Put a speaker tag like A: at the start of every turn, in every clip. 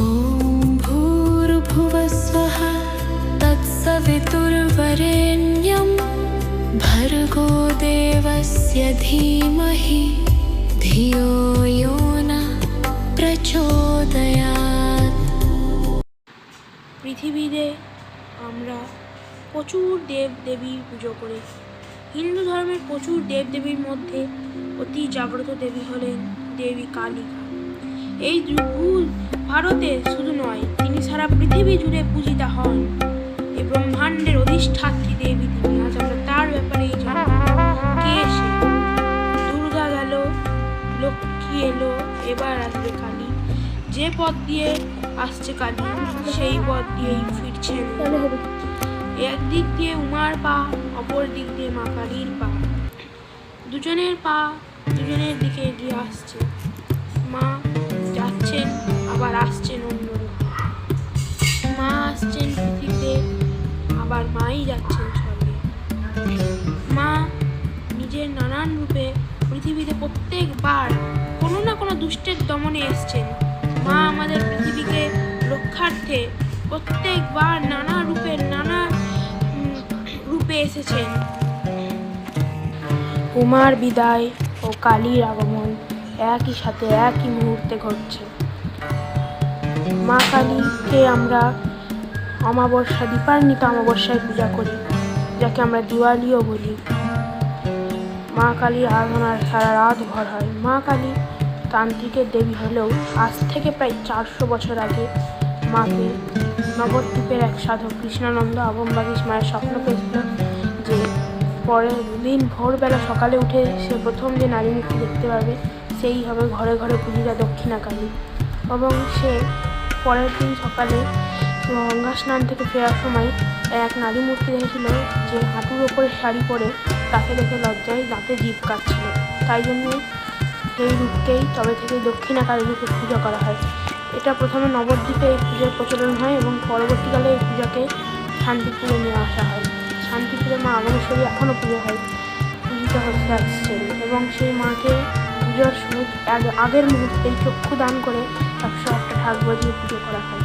A: ॐ भूर्भुवस्वः तत्सवितुर्वरेण्यं भर्गो देवस्य धीमहि धियो यो नः प्रचोदयात्।
B: পৃথিবীতে আমরা প্রচুর দেবদেবীর পুজো করি। হিন্দু ধর্মের প্রচুর দেবদেবীর মধ্যে অতি জাগ্রত দেবী হলেন দেবী কালিকা। এই ভারতে শুধু নয়, তিনি সারা পৃথিবী জুড়ে পূজিতা হন। এই ব্রহ্মাণ্ডের অধিষ্ঠাত্রী দেবী তিনি। আজ আমরা তার ব্যাপারেই জানব। কে সে? দুর্গা গেল, লক্ষ্মী এলো, এবার আসবে কালী। যে পথ দিয়ে আসছে কালী, সেই পথ দিয়েই ফিরছেন। একদিক দিয়ে উমার পা, অপর দিক দিয়ে মা কালীর পা। দুজনের পা দুজনের দিকে এগিয়ে আসছে। মা যাচ্ছেন, আবার আসছেন অন্য রূপে। মা আসছেন পৃথিবীতে, আবার মাই যাচ্ছেন স্বর্গে। মা নিজের নানান রূপে পৃথিবীতে প্রত্যেকবার কোনো না কোনো দুষ্টের দমনে এসছেন। মা আমাদের পৃথিবীকে রক্ষার্থে প্রত্যেকবার নানা রূপে এসেছেন। উমার বিদায় ও কালীর আগমন একই সাথে একই মুহূর্তে ঘটছে। মা কালীকে আমরা অমাবস্যা, দীপান্বিত অমাবস্যায় পূজা করি, যাকে আমরা দিওয়ালিও বলি। মা কালীর আরাধনার সারা রাত ভর হয়। মা কালী তান্ত্রিকের দেবী হলেও আজ থেকে প্রায় 400 বছর আগে মাকে নবদ্বীপের এক সাধক কৃষ্ণানন্দ আবমবাগীশ মায়ের স্বপ্ন পেয়েছিল যে পরের দিন ভোরবেলা সকালে উঠে সে প্রথম যে নারী মূর্তি দেখতে পাবে সেই হবে ঘরে ঘরে পূজিতা দক্ষিণা কালী। এবং সে পরের দিন সকালে গঙ্গা স্নান থেকে ফেরার সময় এক নারী মূর্তি দেখেছিল যে হাঁটুর ওপরে শাড়ি পরে তাকে দেখে লজ্জায় দাঁতে জিভ কাটছিল। তাই জন্য সেই রূপকেই তবে থেকে দক্ষিণা কালী রূপে পুজো করা হয়। এটা প্রথমে নবদ্বীপে এই পুজোর প্রচলন হয় এবং পরবর্তীকালে এই পূজাকে শান্তিপুরে নিয়ে আসা হয়। শান্তিপুরে মা আগমেশ্বরী এখনও পুজো হয়, পূজিত হচ্ছে আসছেন। এবং সেই মাকে পুজোর সময় আগের মুহূর্তেই চক্ষু দান করে 108টা ঢাক বাজিয়ে পুজো করা হয়।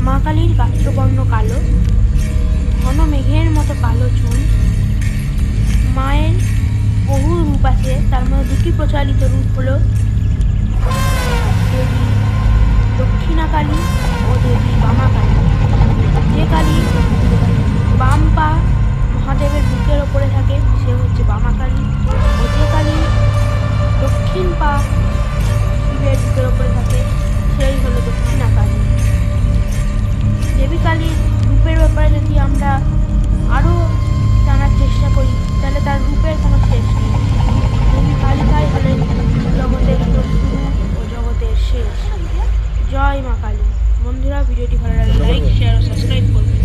B: মা কালীর গাত্রবর্ণ কালো, ঘন মেঘের মতো কালো চুল। মায়ের বহু রূপ আছে, তার মধ্যে দুটি প্রচলিত রূপ হলো